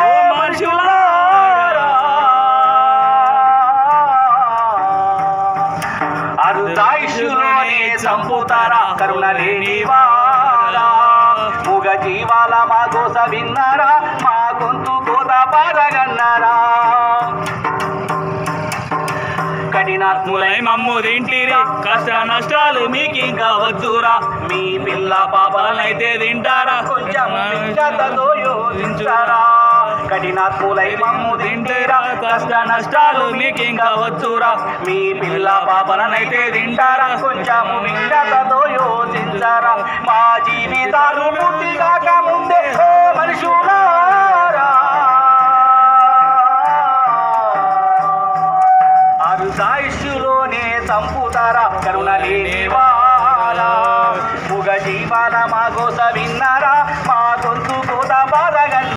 ఓ మనుషులారా అరుదాయుషులోనే చంపుతారా కరుణ లేనివారా మూగ జీవాల మా గోస విన్నారా మా గొంతు కోత పారగన్నారా కఠినాత్ములై మమ్ము తింటిరి కష్ట నష్టాలు మీకు ఇంకా వద్దురా మీ పిల్ల పాపాలైతే తింటారా కొంచెం విజ్ఞతతో యోచించారా కఠినాత్ములై మమ్ము తింటిరా కష్ట నష్టాలు మీకు ఇంకా వద్దురా మీ పిల్ల పాపలనైతే తింటారా కొంచెం విజ్ఞతతో యోచించారా మా జీవితాలు పూర్తి కాక ముందే ఓ మనుషులారా అరుదాయుషులోనే చంపుతారా కరుణ లేని